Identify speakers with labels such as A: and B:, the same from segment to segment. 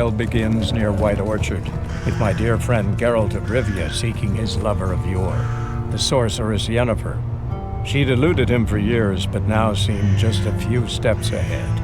A: Tale begins near White Orchard, with my dear friend Geralt of Rivia seeking his lover of yore, the sorceress Yennefer. She'd eluded him for years, but now seemed just a few steps ahead.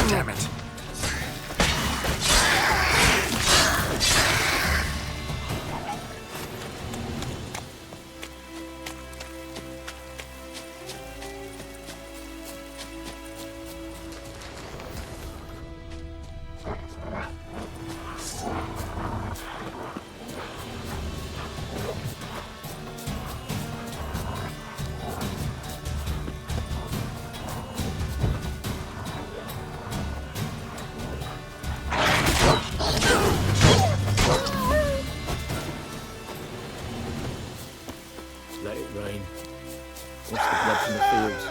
B: Damn it.
C: Let it rain. Watch the blood from the fields.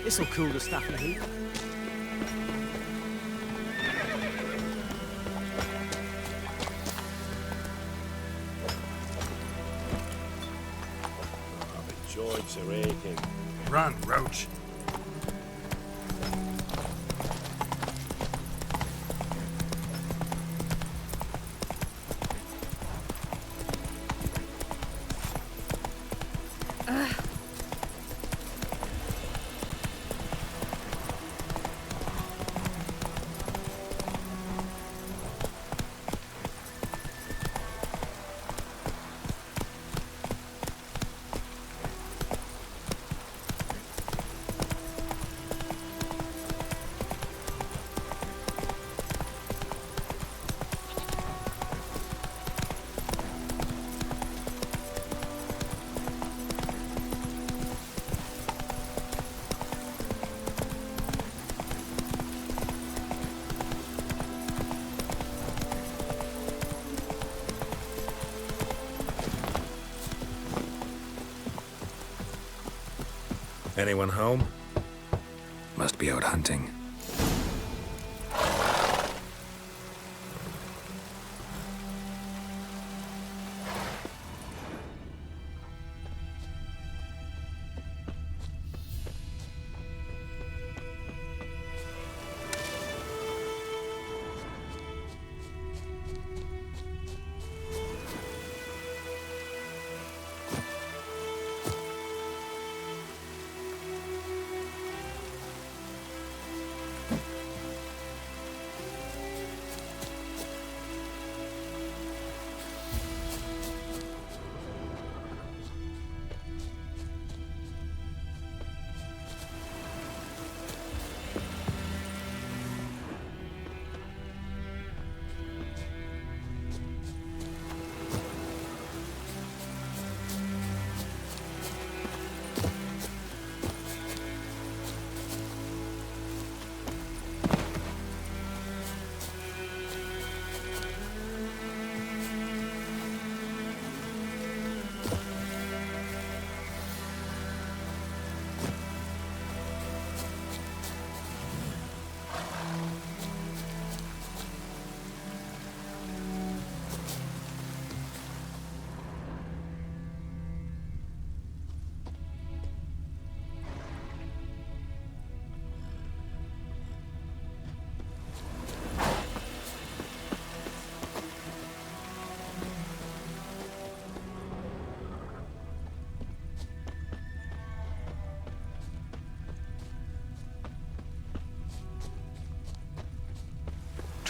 C: This'll cool the stuff in the heat.
D: The joints are aching.
B: Run, Roach. Anyone home? Must be out hunting.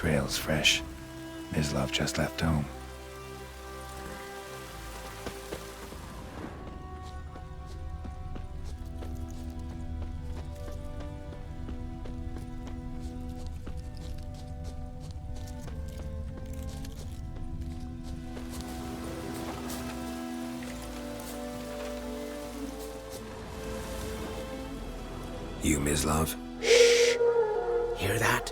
B: Trail's fresh. Mislav just left home. You, Mislav?
E: Hear that?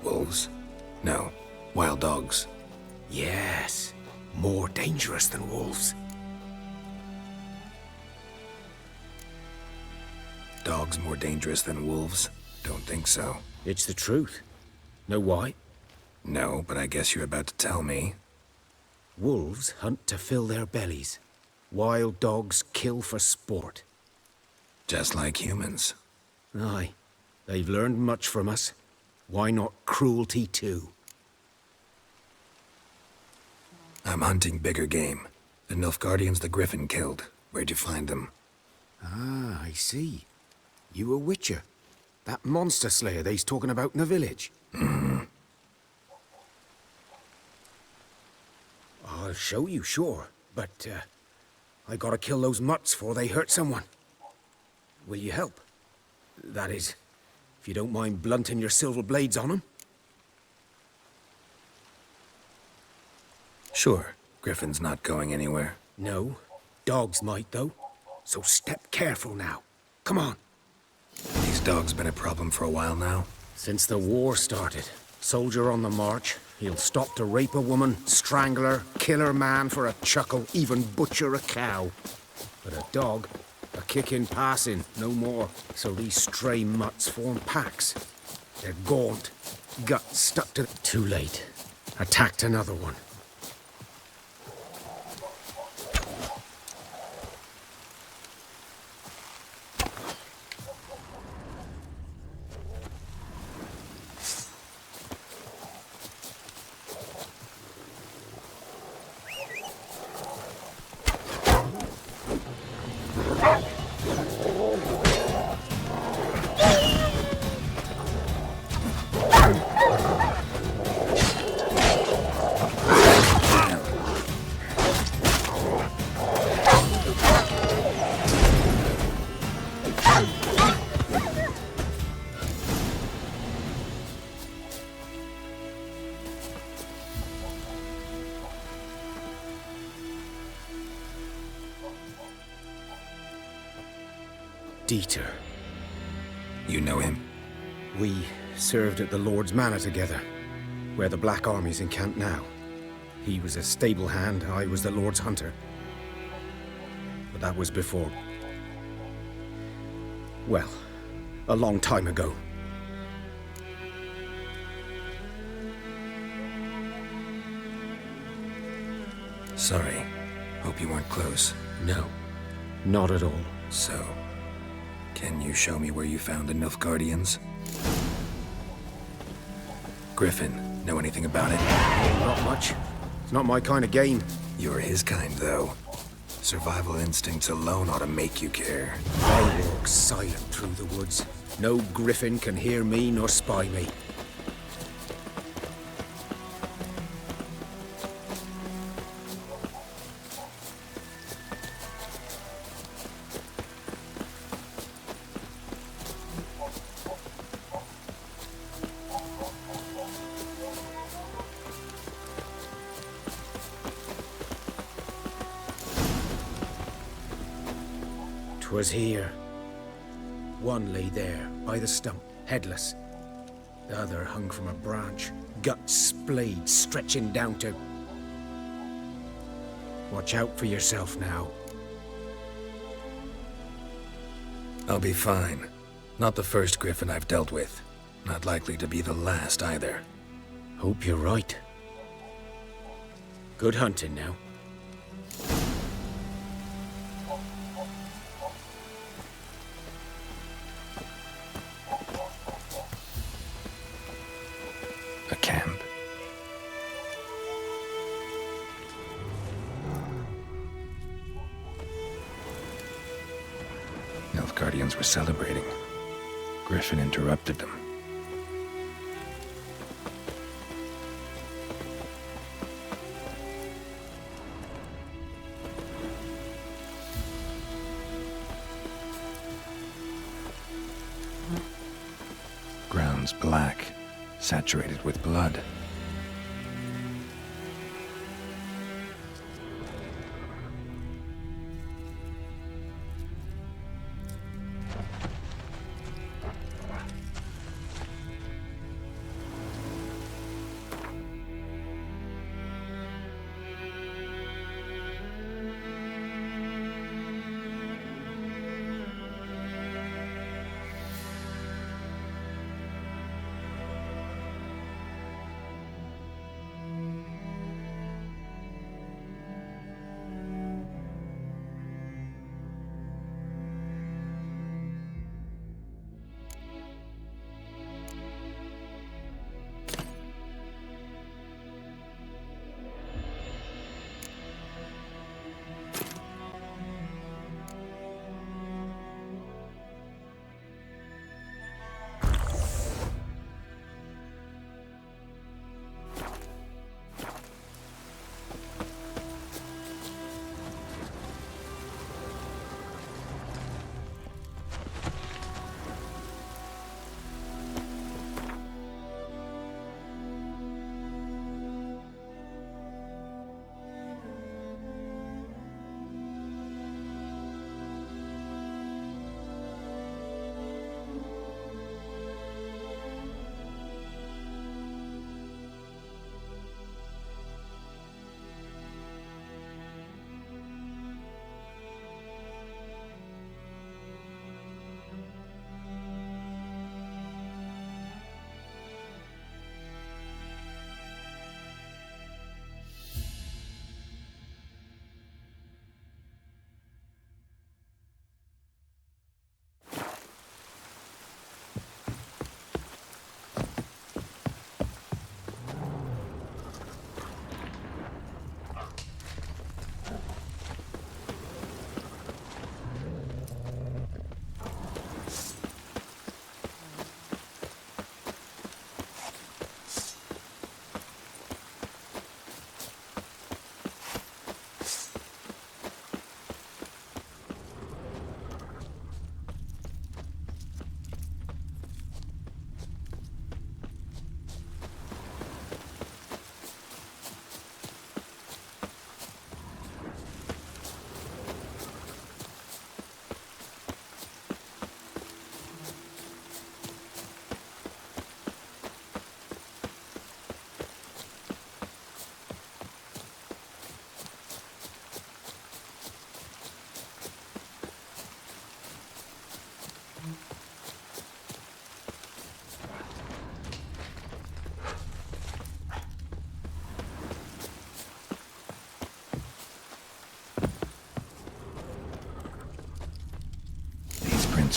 B: Wolves? No. Wild dogs.
E: Yes. More dangerous than wolves.
B: Dogs more dangerous than wolves? Don't think so.
E: It's the truth. Know why?
B: No, but I guess you're about to tell me.
E: Wolves hunt to fill their bellies. Wild dogs kill for sport.
B: Just like humans.
E: Aye. They've learned much from us. Why not cruelty too?
B: I'm hunting bigger game. The Nilfgaardians the Griffin killed. Where'd you find them?
E: Ah, I see. You a witcher. That monster slayer they's talking about in the village. I'll show you, sure. But, I gotta kill those mutts before they hurt someone. Will you help? That is, if you don't mind blunting your silver blades on them.
B: Sure. Griffin's not going anywhere.
E: No. Dogs might, though. So step careful now. Come on.
B: These dogs been a problem for a while now.
E: Since the war started, soldier on the march, he'll stop to rape a woman, strangle her, kill her man for a chuckle, even butcher a cow. But a dog, a kick in passing, no more. So these stray mutts form packs. They're gaunt, guts stuck to... Too late. Attacked another one. Dieter.
B: You know him?
E: We served at the Lord's Manor together, where the Black Army's encamped now. He was a stable hand, I was the Lord's hunter. But that was before... well, a long time ago.
B: Sorry. Hope you weren't close.
E: No, not at all.
B: So, can you show me where you found the Nilfgaardians? Griffin, know anything about it?
E: Not much. It's not my kind of game.
B: You're his kind, though. Survival instincts alone ought to make you care.
E: I walk silent through the woods. No griffin can hear me nor spy me. Was here. One lay there, by the stump, headless. The other hung from a branch, guts splayed, stretching down to... Watch out for yourself now.
B: I'll be fine. Not the first griffin I've dealt with. Not likely to be the last, either.
E: Hope you're right. Good hunting now.
B: A camp. Nilfgaardians were celebrating. Griffin interrupted them. ground's black, saturated with blood.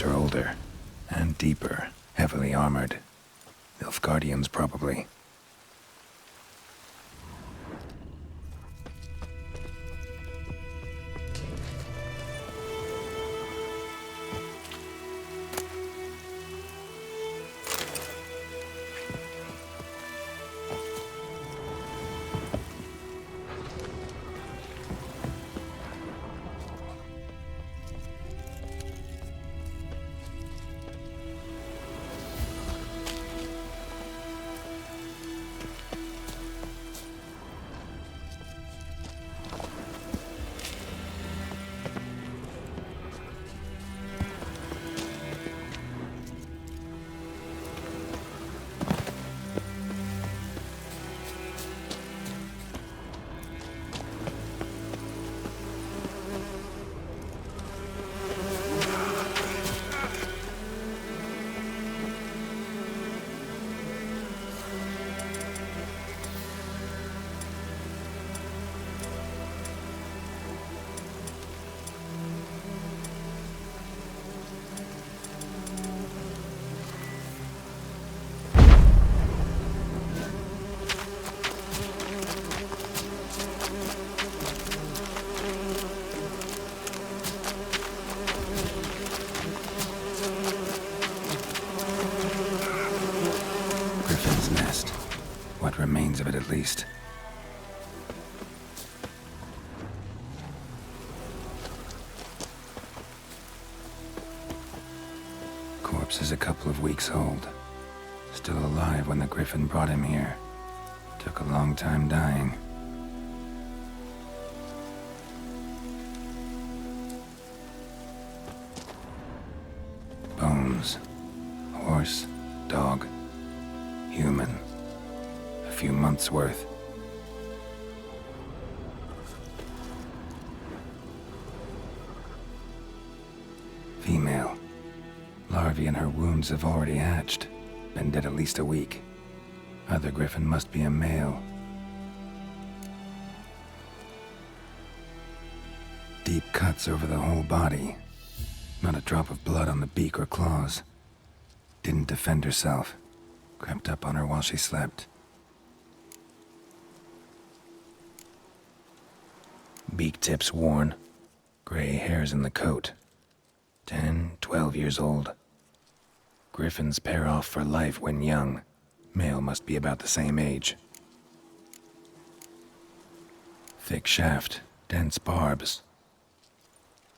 B: Are older and deeper, heavily armored. Nilfgaardians, probably. What remains of it, at least. Corpse is a couple of weeks old. still alive when the griffin brought him here. Took a long time dying. Bones. Horse, dog, human. A few months' worth. Female. Larvae in her wounds have already hatched. Been dead at least a week. Other griffin must be a male. Deep cuts over the whole body. Not a drop of blood on the beak or claws. Didn't defend herself. Crept up on her while she slept. Beak tips worn. Gray hairs in the coat. 10, 12 years old. Griffins pair off for life when young. Male must be about the same age. Thick shaft, dense barbs.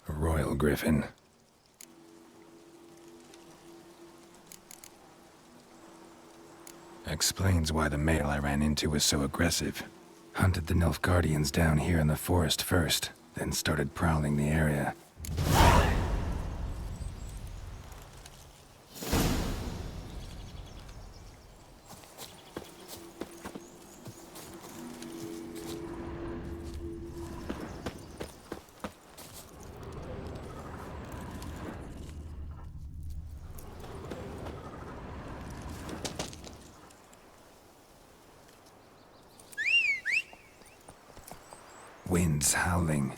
B: A royal griffin. Explains why the male I ran into was so aggressive. Hunted the Nilfgaardians down here in the forest first, then started prowling the area. Winds howling.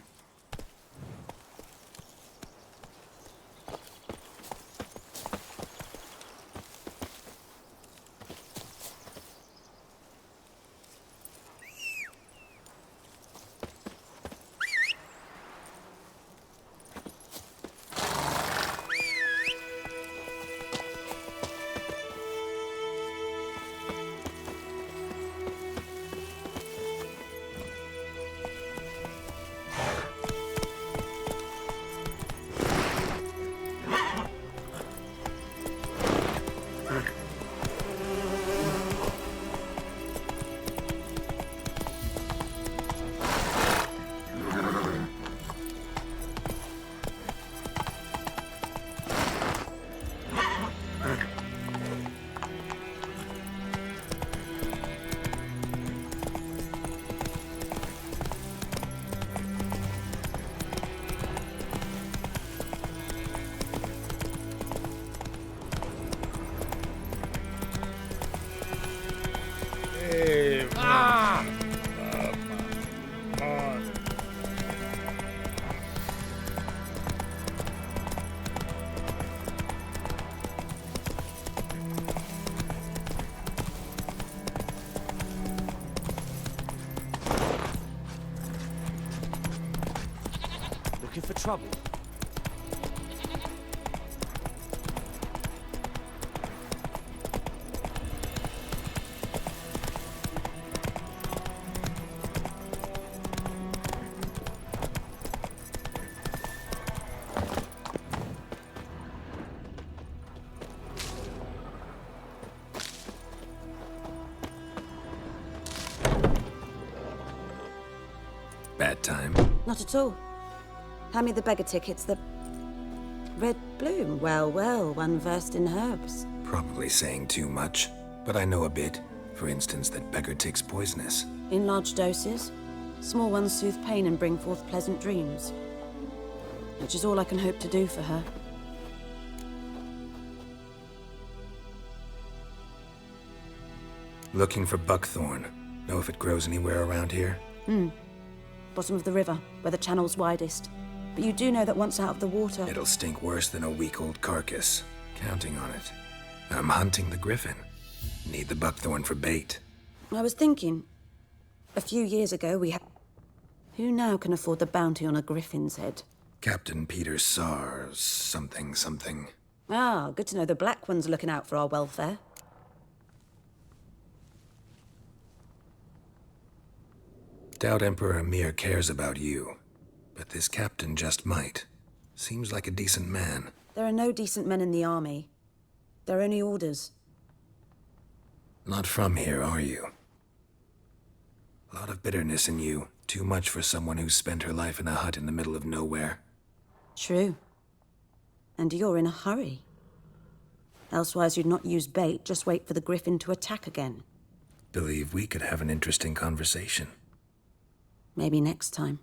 C: Looking for trouble?
B: Bad time.
F: Not at all. Hand me the beggar tickets, the red bloom. Well, well, one versed in herbs.
B: Probably saying too much, but I know a bit. For instance, that beggar tick's poisonous.
F: In large doses. Small ones soothe pain and bring forth pleasant dreams. Which is all I can hope to do for her.
B: Looking for buckthorn. Know if it grows anywhere around here?
F: Bottom of the river, where the channel's widest. But you do know that once out of the water...
B: It'll stink worse than a week-old carcass. Counting on it. I'm hunting the griffin. Need the buckthorn for bait.
F: I was thinking... A few years ago we had... Who now can afford the bounty on a griffin's head?
B: Captain Peter Sar... something.
F: Ah, good to know the Black One's looking out for our welfare.
B: Doubt Emperor Emir cares about you. But this captain just might. Seems like a decent man.
F: There are no decent men in the army. They're only orders.
B: Not from here, are you? A lot of bitterness in you. Too much for someone who's spent her life in a hut in the middle of nowhere.
F: True. And you're in a hurry. Elsewise you'd not use bait, just wait for the griffin to attack again.
B: Believe we could have an interesting conversation.
F: Maybe next time.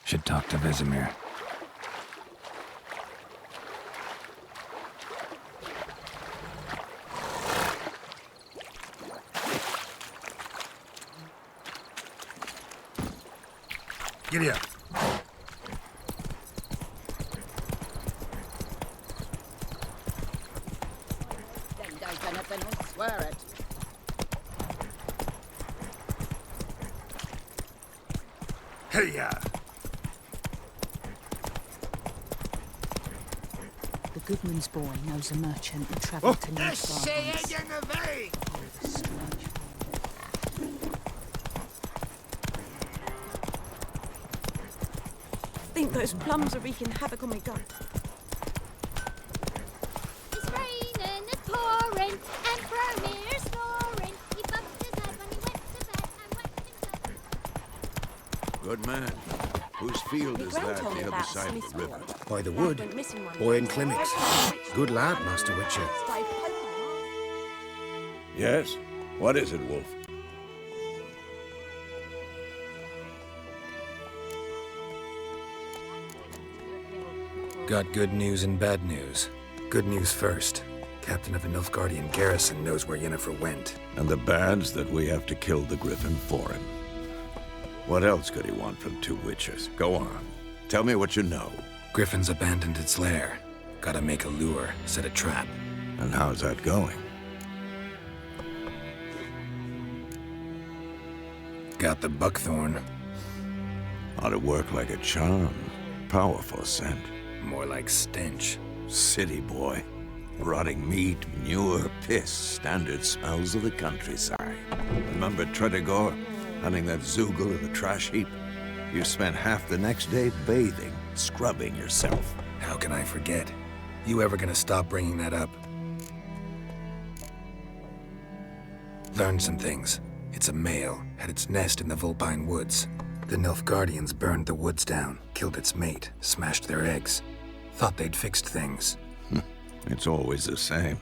B: Should talk to Vesemir. Giddy up.
G: Swear it.
B: Hey-ya!
H: The Goodman's boy knows a merchant who travelled to New Gardens.
F: I think those plums are wreaking havoc on my gut.
I: It's raining, it's pouring, and Bromir's snoring. He bumped his head when he went to bed and wet himself.
D: Good man. Whose field is that
F: told me
D: the other
F: about
D: side of the
F: Smith's
D: river?
F: boy.
E: By the
F: Lad
E: wood.
F: went missing one
E: Boy
F: day.
E: in clinics. Good lad, Master Witcher.
F: Started poking him.
D: Yes? What is it, Wolf?
B: Got good news and bad news. Good news first. Captain of the Nilfgaardian garrison knows where Yennefer went.
D: And the bad's that we have to kill the griffin for him. What else could he want from two witches? Go on. Tell me what you know.
B: Griffin's abandoned its lair. Gotta make a lure, set a trap.
D: And how's that going?
B: Got the buckthorn.
D: Ought to work like a charm. Powerful scent.
B: More like stench.
D: City boy. Rotting meat, manure, piss. Standard smells of the countryside. Remember Tredegor? Hunting that Zoogle in the trash heap? You spent half the next day bathing, scrubbing yourself.
B: How can I forget? You ever gonna stop bringing that up? Learned some things. It's a male, had its nest in the Vulpine Woods. The Nilfgaardians burned the woods down, killed its mate, smashed their eggs. Thought they'd fixed things.
D: It's always the same.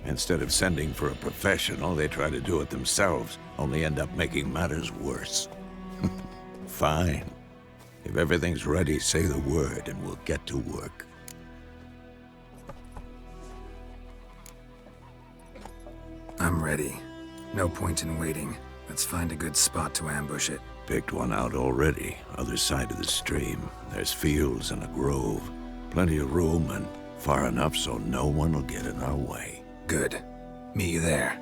D: Instead of sending for a professional, they try to do it themselves, only end up making matters worse. Fine. If everything's ready, say the word and we'll get to work.
B: I'm ready. No point in waiting. Let's find a good spot to ambush it.
D: Picked one out already, other side of the stream. There's fields and a grove. Plenty of room and far enough so no one will get in our way.
B: Good. Meet you there.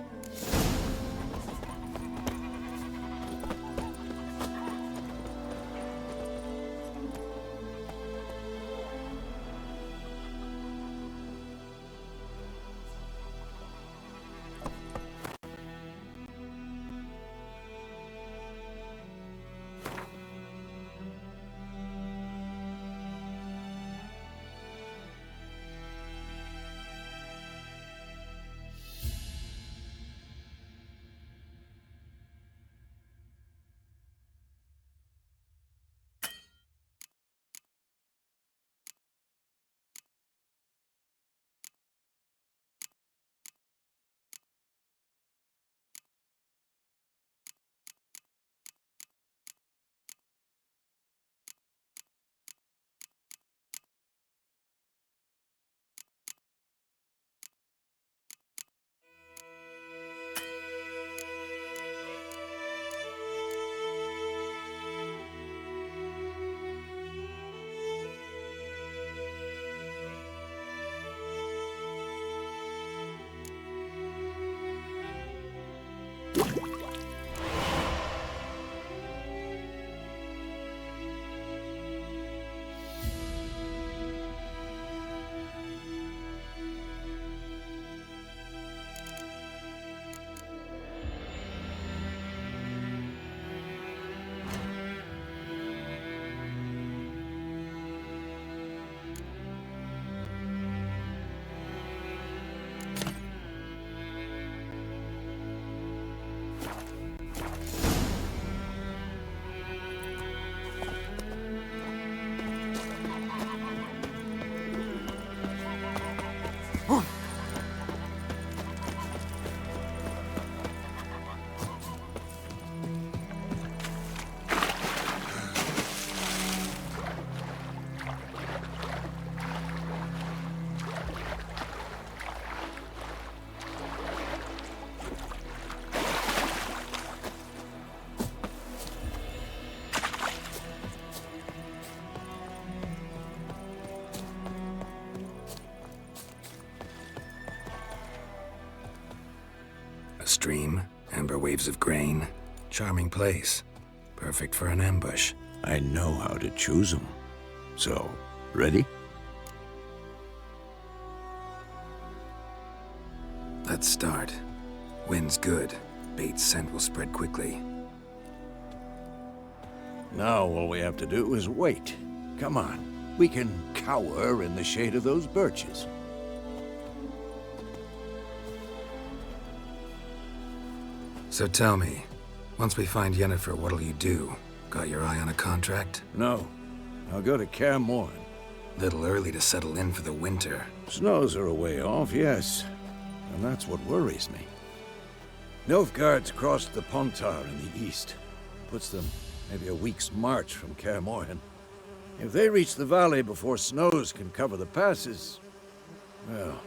B: A stream, amber waves of grain. Charming place. Perfect for an ambush.
D: I know how to choose them. So, ready?
B: Let's start. Wind's good. Bait's scent will spread quickly.
D: Now all we have to do is wait. Come on. We can cower in the shade of those birches.
B: So tell me, once we find Yennefer, what'll you do? Got your eye on a contract?
D: No. I'll go to Kaer Morhen.
B: Little early to settle in for the winter.
D: Snows are a way off, yes. And that's what worries me. Nilfgaard's crossed the Pontar in the east. Puts them maybe a week's march from Kaer Morhen. If they reach the valley before snows can cover the passes, well,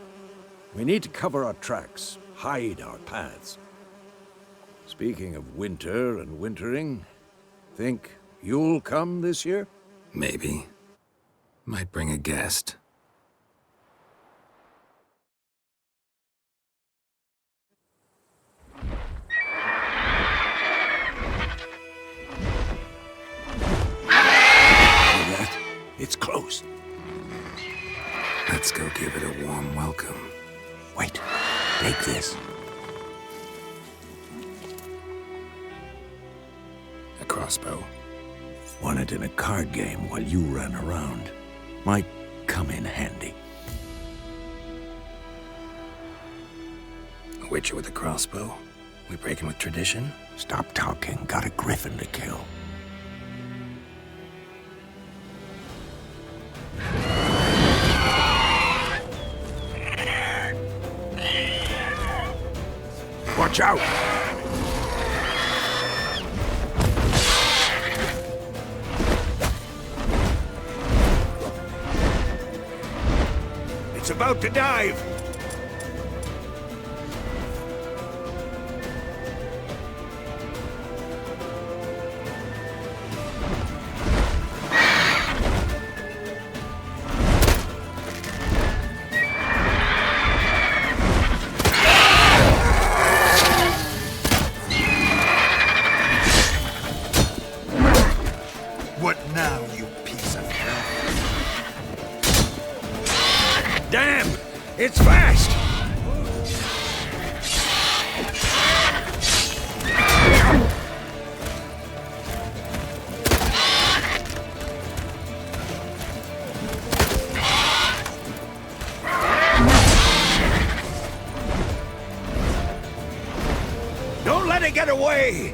D: we need to cover our tracks, hide our paths. Speaking of winter and wintering, think you'll come this year?
B: Maybe. Might bring a guest.
D: It's close.
B: Let's go give it a warm welcome.
D: Wait, take this.
B: A crossbow.
D: Won it in a card game while you ran around. Might come in handy.
B: A witcher with a crossbow? We breaking with tradition?
D: Stop talking. Got a griffin to kill. Watch out! It's about to dive!
G: What now, you piece of hell?
D: Damn! It's fast! Don't let it get away!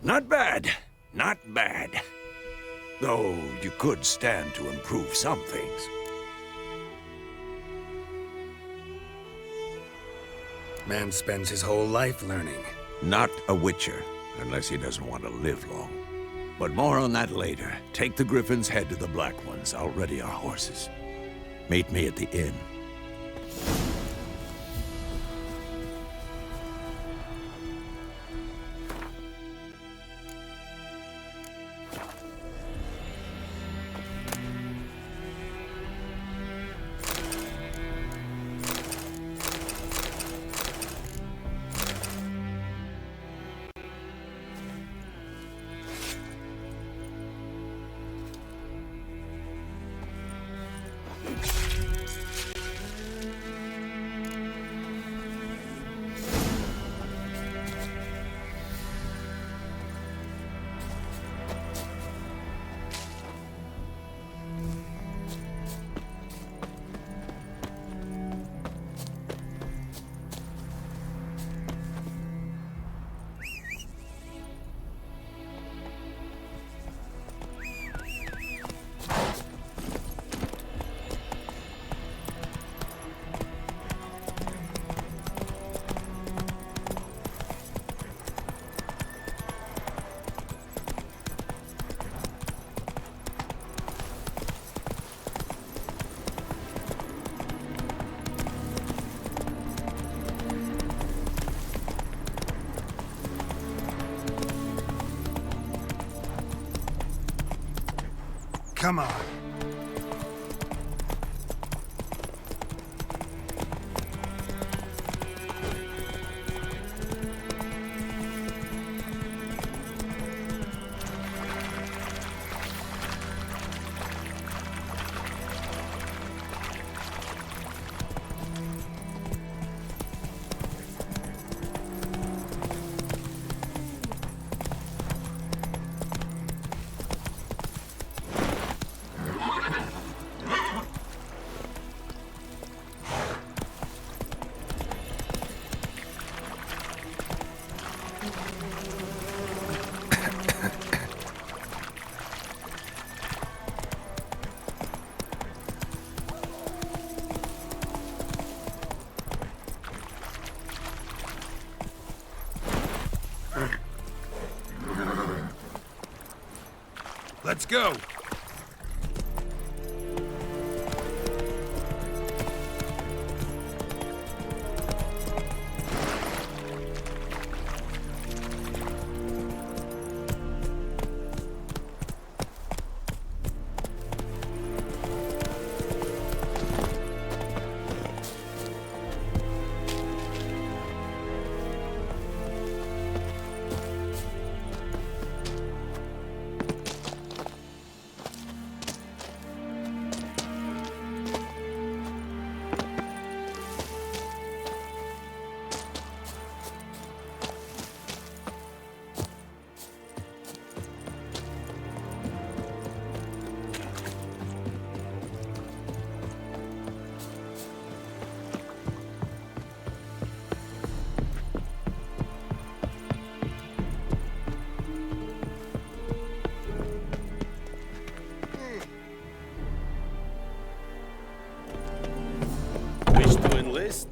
D: Not bad. Not bad. Though you could stand to improve some things.
E: Man spends his whole life learning.
D: Not a witcher, unless he doesn't want to live long. But more on that later. Take the Griffin's head to the Black Ones. I'll ready our horses. Meet me at the inn.
G: Come on.
D: Let's go!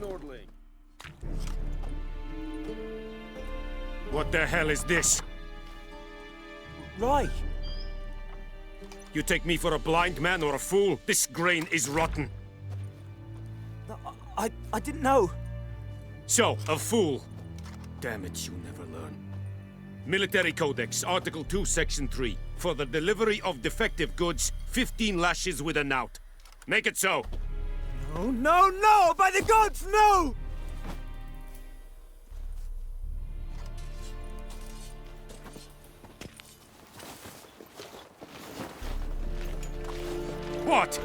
E: Nordling. What the hell is this?
C: Right.
E: You take me for a blind man or a fool? This grain is rotten.
C: I didn't know.
E: So, a fool. Damn it, you never learn. Military Codex, Article 2, Section 3. For the delivery of defective goods, 15 lashes with a knout. Make it so.
C: No, no, no! By the gods, no!
E: What?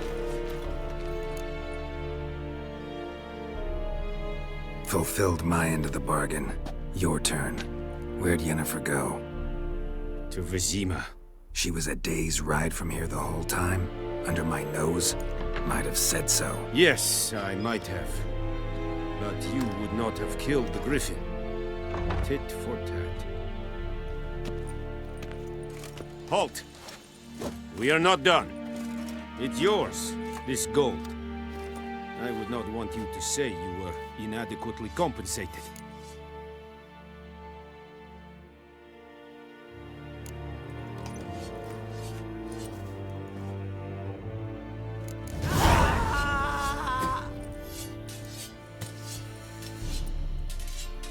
B: Fulfilled my end of the bargain. Your turn. Where'd Yennefer go?
E: To Vizima.
B: She was a day's ride from here the whole time? Under my nose? Might have said so.
E: Yes, I might have. But you would not have killed the griffin. Tit for tat. Halt! We are not done. It's yours, this gold. I would not want you to say you were inadequately compensated.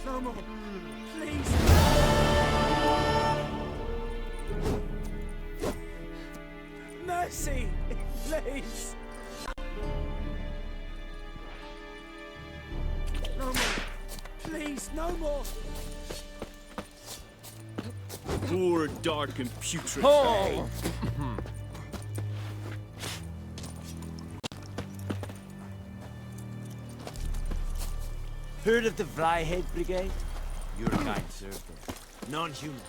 G: No more. Please. Mercy. Please. No more. Please, no more.
C: Poor, dark, and putrid.
G: Oh.
C: Heard of the Flyhead Brigade? Your kind served there. Non-humans.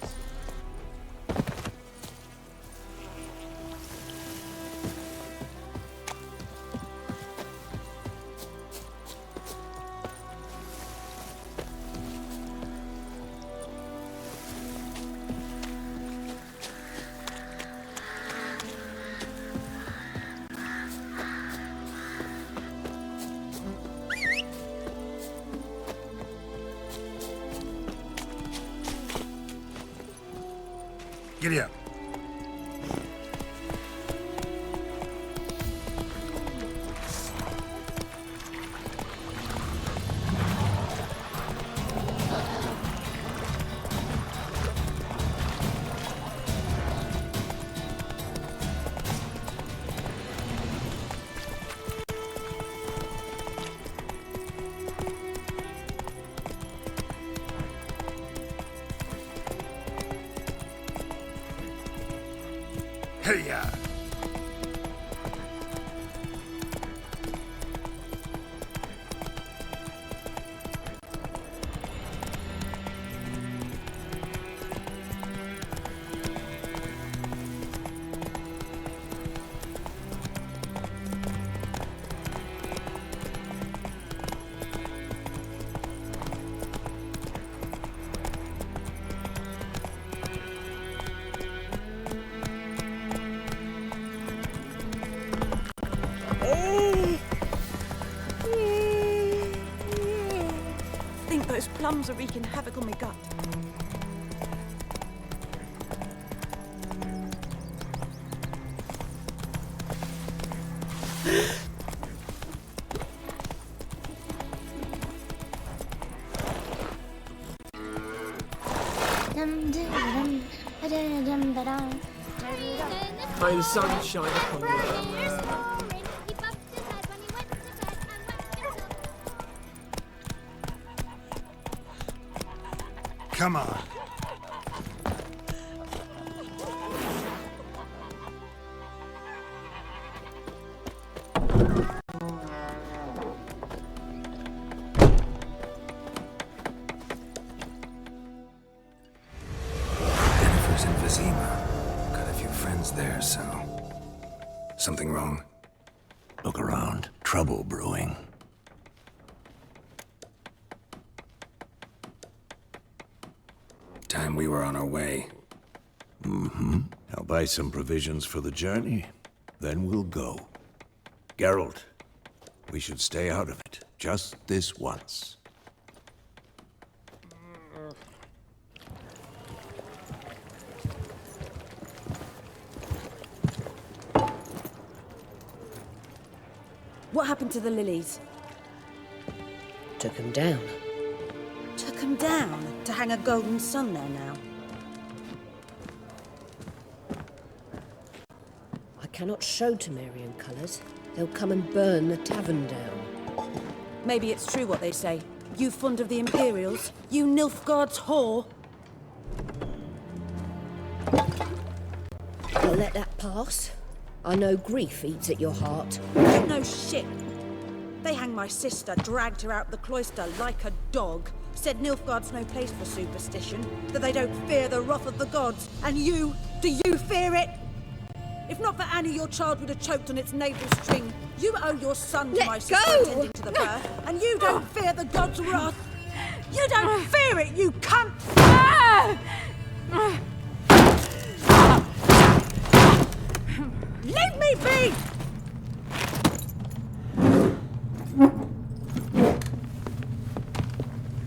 G: Giddy up. Hey-ya!
F: Those plums are wreaking havoc on my gut.
C: May the sun shine upon you.
I: Boromir's snoring. He bumped his head when he went to bed and whacked himself.
G: Come on.
B: Jennifer's in Vizima. Got a few friends there, so... Something wrong?
D: Look around. Trouble brewing.
B: Time we were on our way.
D: Mm-hmm. I'll buy some provisions for the journey. Then we'll go. Geralt, we should stay out of it. Just this once.
F: What happened to the lilies?
J: Took him down.
F: Took them down to hang a golden sun there now.
J: I cannot show Temerian colours. They'll come and burn the tavern down.
F: Maybe it's true what they say. You fond of the Imperials? You Nilfgaard's whore?
J: You'll let that pass? I know grief eats at your heart.
F: You know shit. They hanged my sister, dragged her out the cloister like a dog. Said Nilfgaard's no place for superstition, that they don't fear the wrath of the gods. And you, do you fear it? If not for Annie, your child would have choked on its navel string. You owe your son to my sister attending to the birth, and you don't fear the gods' wrath. You don't fear it, you cunt! Leave me be!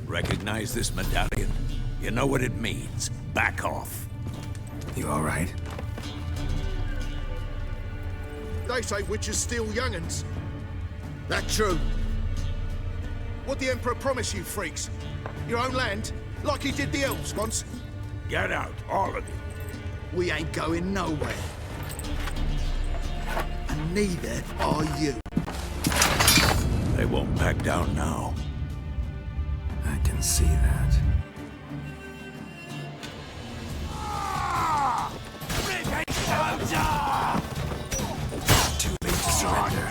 D: Recognize this medallion? You know what it means. Back off.
B: You all right?
K: They say witches steal young'uns. That true? What the Emperor promise you, freaks? Your own land? Like he did the elves once?
D: Get out, all of you.
K: We ain't going nowhere. And neither are you.
D: They won't back down now.
B: I can see that. Too late to surrender.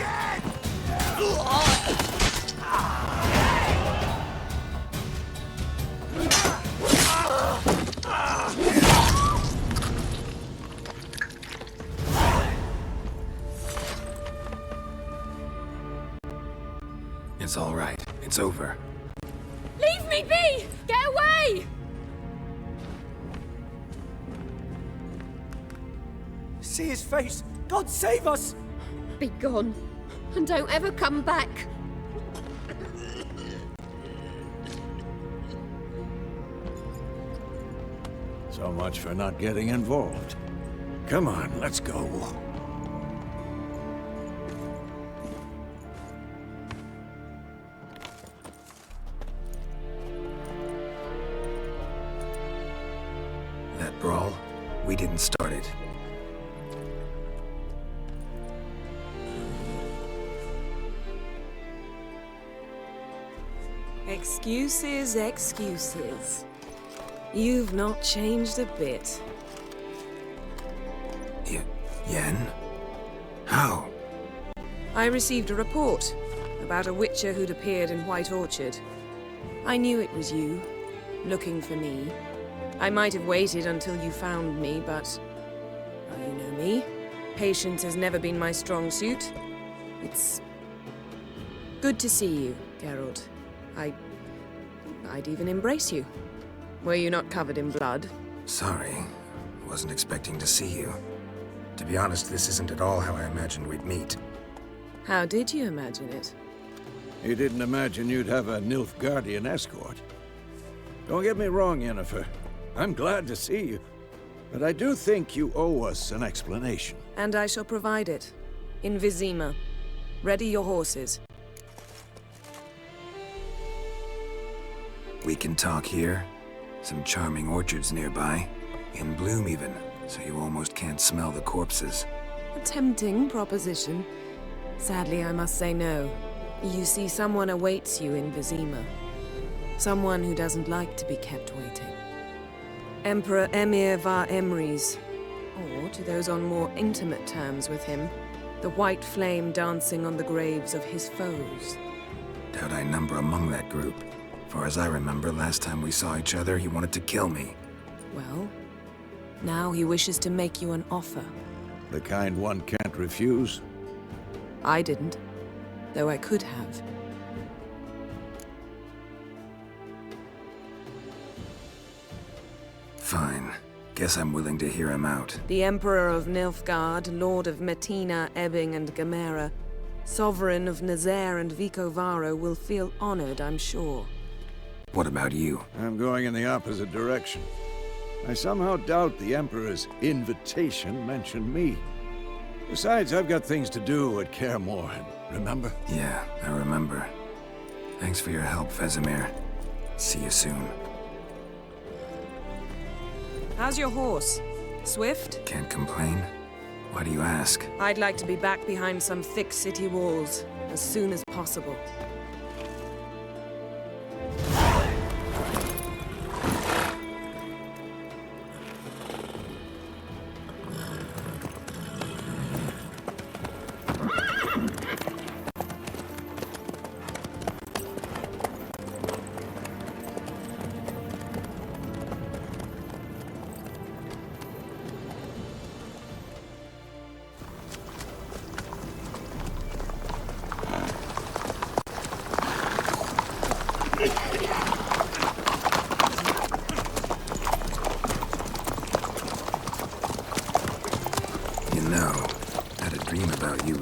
B: It's all right. It's over.
I: Leave me be! Get away!
G: See his face! God save us!
J: Be gone, and don't ever come back.
D: So much for not getting involved. Come on, let's go.
B: That brawl, we didn't start it.
L: Excuses, excuses. You've not changed a bit.
B: Yen? How?
L: I received a report about a witcher who'd appeared in White Orchard. I knew it was you, looking for me. I might have waited until you found me, but... well, you know me. Patience has never been my strong suit. It's... good to see you, Geralt. I'd even embrace you. Were you not covered in blood?
B: Sorry. Wasn't expecting to see you. To be honest, this isn't at all how I imagined we'd meet.
L: How did you imagine it?
D: You didn't imagine you'd have a Nilfgaardian escort. Don't get me wrong, Yennefer. I'm glad to see you. But I do think you owe us an explanation.
L: And I shall provide it. In Vizima. Ready your horses.
B: We can talk here. Some charming orchards nearby. In bloom even, so you almost can't smell the corpses.
L: A tempting proposition. Sadly, I must say no. You see, someone awaits you in Vizima. Someone who doesn't like to be kept waiting. Emperor Emir var Emrys. Or, to those on more intimate terms with him, the white flame dancing on the graves of his foes.
B: Doubt I number among that group. Far as I remember, last time we saw each other, he wanted to kill me.
L: Well, now he wishes to make you an offer.
D: The kind one can't refuse.
L: I didn't, though I could have.
B: Fine. Guess I'm willing to hear him out.
L: The Emperor of Nilfgaard, Lord of Metina, Ebbing, and Gamera, Sovereign of Nazaire and Vicovaro will feel honored, I'm sure.
B: What about you?
D: I'm going in the opposite direction. I somehow doubt the Emperor's invitation mentioned me. Besides, I've got things to do at Kaer Morhen, remember?
B: Yeah, I remember. Thanks for your help, Vesemir. See you soon.
L: How's your horse? Swift?
B: Can't complain. Why do you ask?
L: I'd like to be back behind some thick city walls, as soon as possible.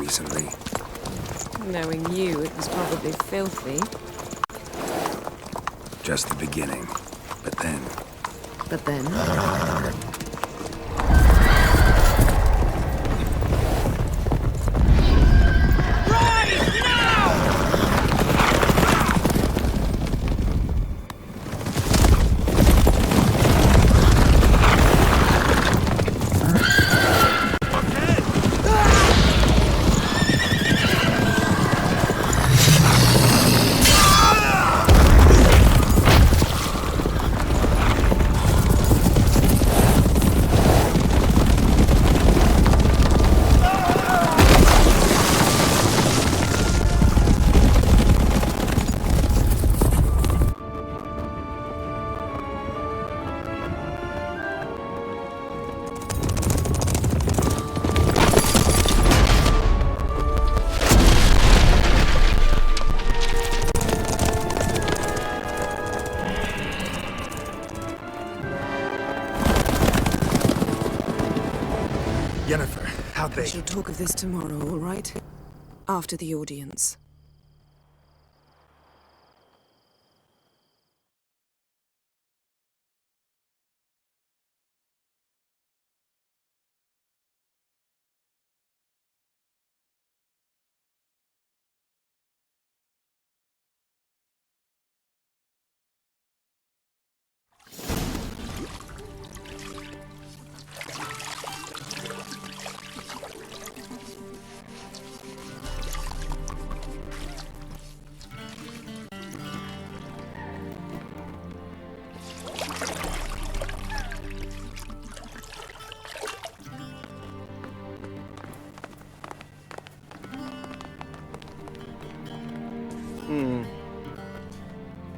B: decently.
L: Knowing you, it was probably filthy.
B: Just the beginning. But then...
L: But then? We shall talk of this tomorrow, all right? After the audience.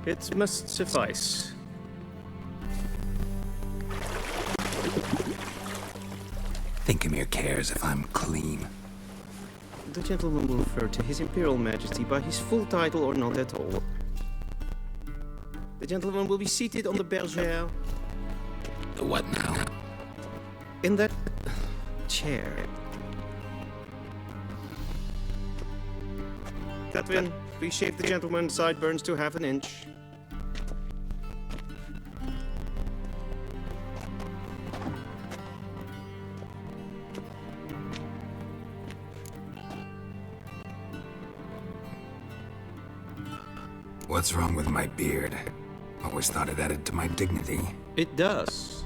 M: It must suffice.
B: Thinkemere cares if I'm clean.
M: The gentleman will refer to His Imperial Majesty by his full title or not at all. The gentleman will be seated on the bergère.
B: The what now?
M: In that chair. Catherine, please shave the gentleman's sideburns to half an inch.
B: What's wrong with my beard? Always thought it added to my dignity.
M: It does.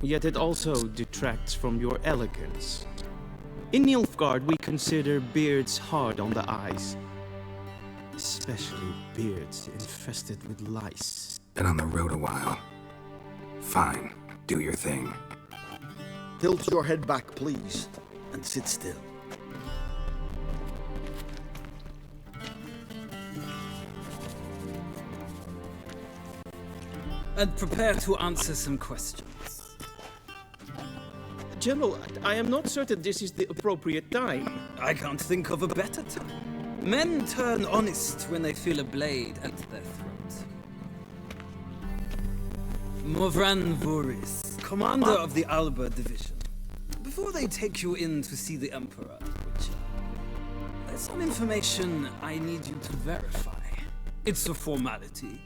M: Yet it also detracts from your elegance. In Nilfgaard, we consider beards hard on the eyes. Especially beards infested with lice.
B: Been on the road a while. Fine. Do your thing.
K: Tilt your head back, please, and sit still.
N: And prepare to answer some questions.
M: General, I am not certain this is the appropriate time.
N: I can't think of a better time. Men turn honest when they feel a blade at their throat. Movran Voris, commander of the Alba Division. Before they take you in to see the Emperor, Witcher, there's some information I need you to verify. It's a formality,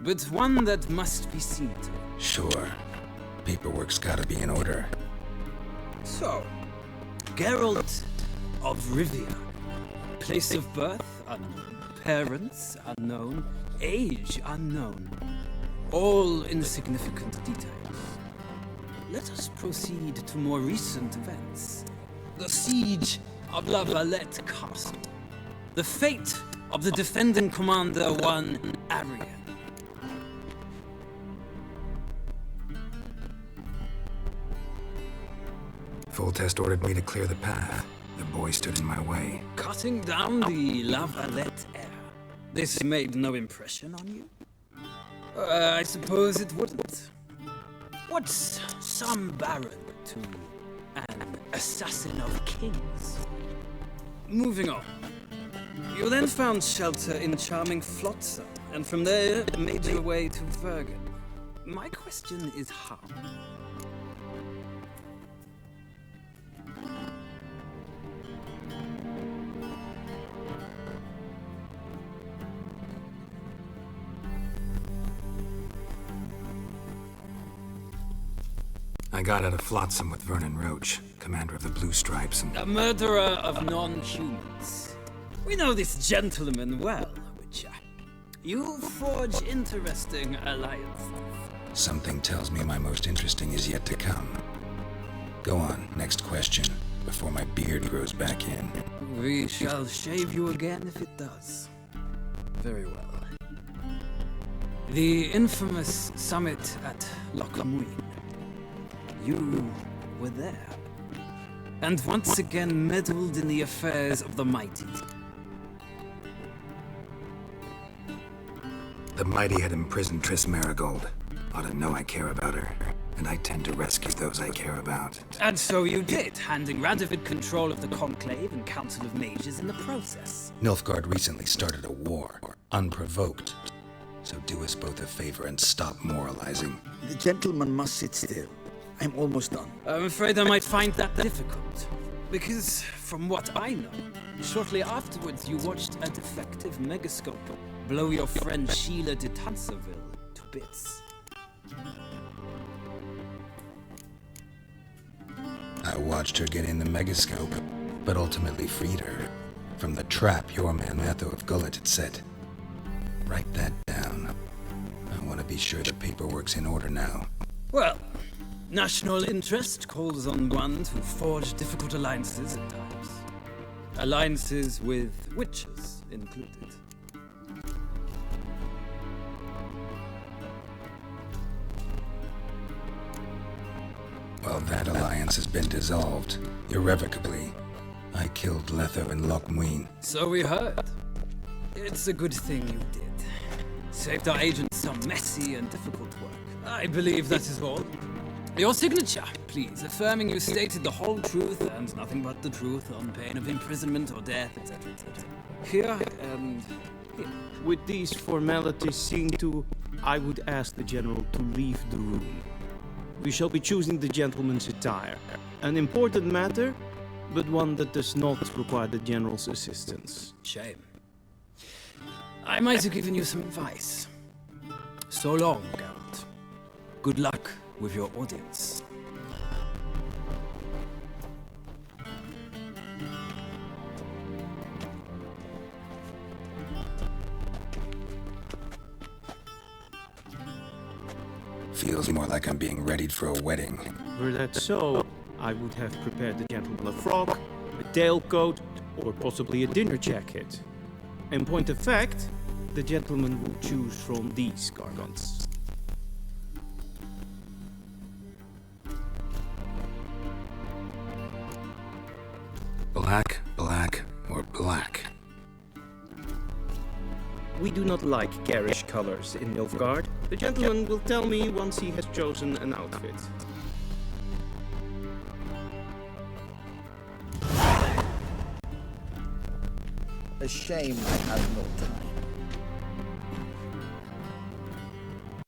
N: but one that must be seen to.
B: Sure. Paperwork's gotta be in order.
N: So, Geralt of Rivia. Place of birth unknown. Parents unknown. Age unknown. All insignificant details. Let us proceed to more recent events. The siege of La Valette Castle. The fate of the defending commander, one Arian.
B: Full Test ordered me to clear the path. The boy stood in my way.
N: Cutting down the La Valette heir. This made no impression on you? I suppose it wouldn't. What's some baron to an assassin of kings? Moving on. You then found shelter in charming Flotsam, and from there made your way to Vergen. My question is how?
B: I got out of Flotsam with Vernon Roach, commander of the Blue Stripes, and...
N: A murderer of non-humans. We know this gentleman well, Witcher. You forge interesting alliances.
B: Something tells me my most interesting is yet to come. Go on, next question, before my beard grows back in.
N: We shall shave you again if it does. Very well. The infamous summit at Loch Muin. You were there. And once again meddled in the affairs of the mighty.
B: The mighty had imprisoned Triss Marigold. Ought to know I care about her, and I tend to rescue those I care about.
N: And so you did, handing Radovid control of the Conclave and Council of Mages in the process.
B: Nilfgaard recently started a war, unprovoked. So do us both a favor and stop moralizing.
C: The gentleman must sit still. I'm almost done.
N: I'm afraid I might find that difficult. Because, from what I know, shortly afterwards you watched a defective megascope blow your friend Sheila de Tanserville to bits.
B: I watched her get in the megascope, but ultimately freed her from the trap your man Matho of Gullet had set. Write that down. I want to be sure the paperwork's in order now.
N: Well, national interest calls on one to forge difficult alliances at times. Alliances with witches included.
B: Well, that alliance has been dissolved, irrevocably. I killed Letho in Loch Muin.
N: So we heard. It's a good thing you did. Saved our agents some messy and difficult work. I believe that is all. Your signature, please, affirming you stated the whole truth and nothing but the truth on pain of imprisonment or death, etc., etc. Here and here.
M: With these formalities seen to, I would ask the General to leave the room. We shall be choosing the gentleman's attire. An important matter, but one that does not require the General's assistance.
N: Shame. I might have given you some advice. So long, Geralt. Good luck with your audience.
B: Feels more like I'm being readied for a wedding.
M: Were that so, I would have prepared the gentleman a frock, a tailcoat, or possibly a dinner jacket. In point of fact, the gentleman will choose from these garments.
B: Black, black, or black?
M: We do not like garish colors in Nilfgaard. The gentleman will tell me once he has chosen an outfit.
C: A shame I have no time.